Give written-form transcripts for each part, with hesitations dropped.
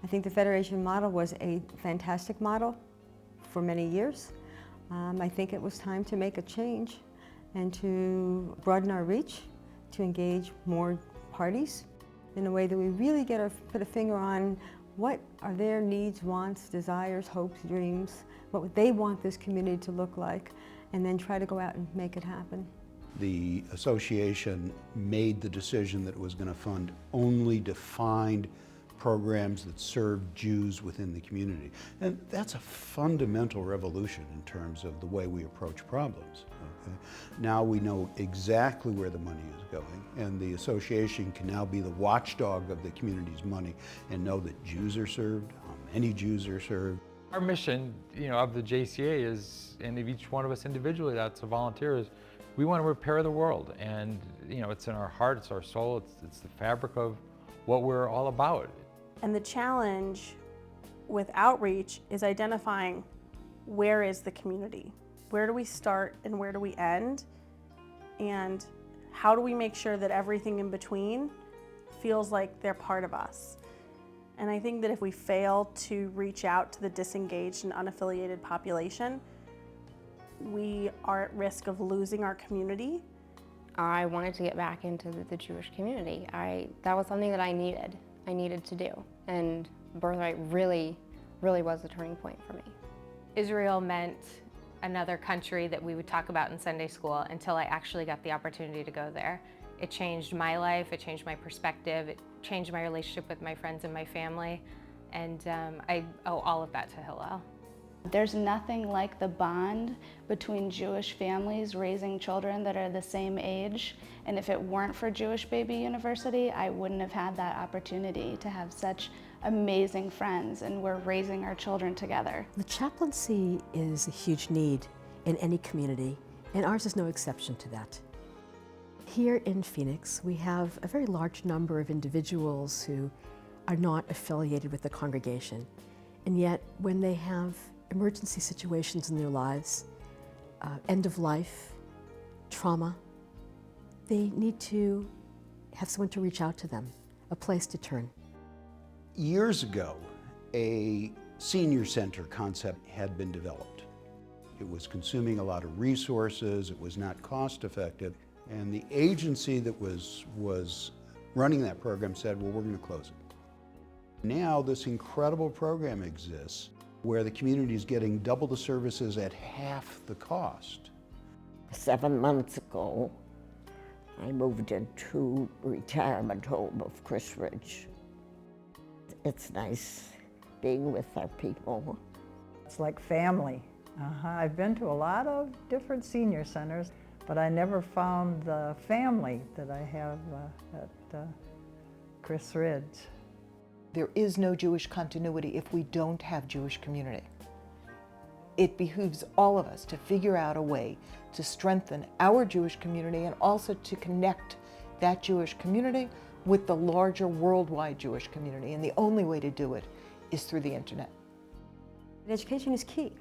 I think the Federation model was a fantastic model for many years. I think it was time to make a change and to broaden our reach, to engage more parties in a way that we really put a finger on what are their needs, wants, desires, hopes, dreams, what they want this community to look like, and then try to go out and make it happen. The association made the decision that it was going to fund only defined programs that serve Jews within the community. And that's a fundamental revolution in terms of the way we approach problems. Okay? Now we know exactly where the money is going, and the association can now be the watchdog of the community's money and know that Jews are served, how many Jews are served. Our mission, of the JCA is, and of each one of us individually that's a volunteer, is we want to repair the world. And, it's in our heart, it's our soul, it's the fabric of what we're all about. And the challenge with outreach is identifying where is the community? Where do we start and where do we end? And how do we make sure that everything in between feels like they're part of us? And I think that if we fail to reach out to the disengaged and unaffiliated population, we are at risk of losing our community. I wanted to get back into the Jewish community. That was something that I needed to do. And Birthright really, really was the turning point for me. Israel meant another country that we would talk about in Sunday school until I actually got the opportunity to go there. It changed my life, it changed my perspective, it changed my relationship with my friends and my family, and I owe all of that to Hillel. There's nothing like the bond between Jewish families raising children that are the same age, and if it weren't for Jewish Baby University, I wouldn't have had that opportunity to have such amazing friends, and we're raising our children together. The chaplaincy is a huge need in any community, and ours is no exception to that. Here in Phoenix, we have a very large number of individuals who are not affiliated with the congregation, and yet when they have emergency situations in their lives, end of life, trauma, they need to have someone to reach out to them, a place to turn. Years ago, a senior center concept had been developed. It was consuming a lot of resources, it was not cost effective, and the agency that was running that program said, well, we're going to close it. Now this incredible program exists where the community is getting double the services at half the cost. 7 months ago, I moved into retirement home of Chris Ridge. It's nice being with our people. It's like family. I've been to a lot of different senior centers, but I never found the family that I have at Chris Ridge. There is no Jewish continuity if we don't have Jewish community. It behooves all of us to figure out a way to strengthen our Jewish community and also to connect that Jewish community with the larger worldwide Jewish community. And the only way to do it is through the internet. Education is key.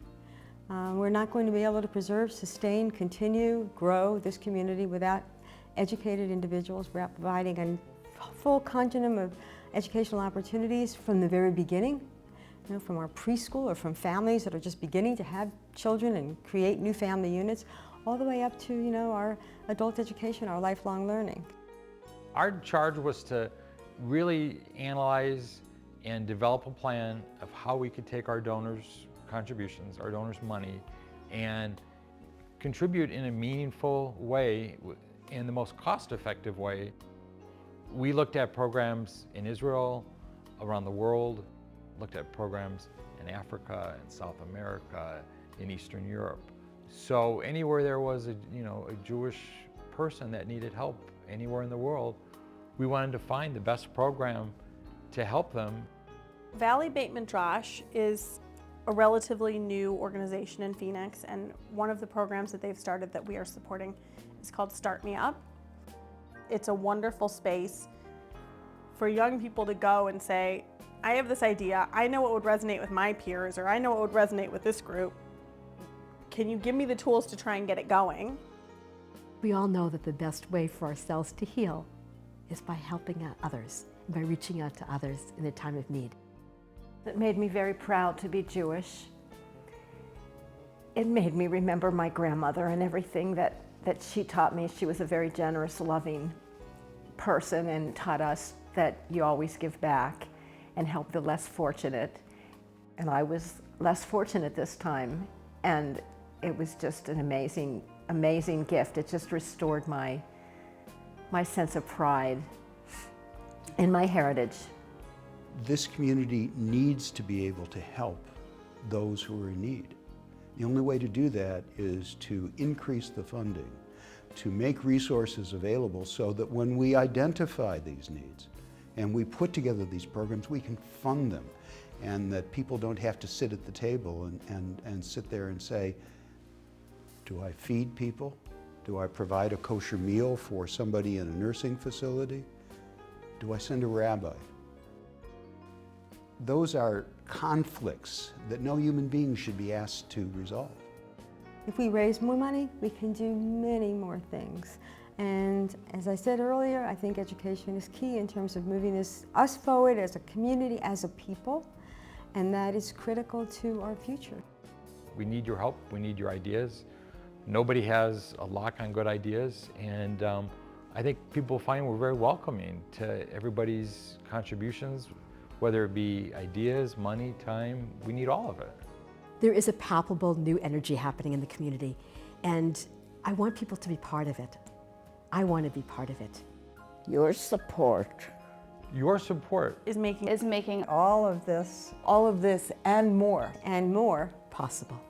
We're not going to be able to preserve, sustain, continue, grow this community without educated individuals, without providing a full continuum of educational opportunities from the very beginning, from our preschool or from families that are just beginning to have children and create new family units, all the way up to our adult education, our lifelong learning. Our charge was to really analyze and develop a plan of how we could take our donors' contributions, our donors' money, and contribute in a meaningful way, in the most cost-effective way. We looked at programs in Israel, around the world, looked at programs in Africa, in South America, in Eastern Europe. So anywhere there was a Jewish person that needed help, anywhere in the world, we wanted to find the best program to help them. Valley Beit Midrash is a relatively new organization in Phoenix, and one of the programs that they've started that we are supporting is called Start Me Up. It's a wonderful space for young people to go and say, I have this idea, I know what would resonate with my peers, or I know what would resonate with this group. Can you give me the tools to try and get it going? We all know that the best way for ourselves to heal is by helping out others, by reaching out to others in a time of need. that made me very proud to be Jewish. It made me remember my grandmother and everything that she taught me. She was a very generous, loving person and taught us that you always give back and help the less fortunate. And I was less fortunate this time, and it was just an amazing, amazing gift. It just restored my sense of pride in my heritage. This community needs to be able to help those who are in need. The only way to do that is to increase the funding, to make resources available so that when we identify these needs and we put together these programs, we can fund them, and that people don't have to sit at the table and sit there and say, do I feed people? Do I provide a kosher meal for somebody in a nursing facility? Do I send a rabbi? Those are conflicts that no human being should be asked to resolve. If we raise more money, we can do many more things. And as I said earlier, I think education is key in terms of moving us forward as a community, as a people, and that is critical to our future. We need your help, we need your ideas. Nobody has a lock on good ideas, and I think people find we're very welcoming to everybody's contributions, whether it be ideas, money, time. We need all of it. There is a palpable new energy happening in the community, and I want people to be part of it. I want to be part of it. Your support is making all of this and more Possible.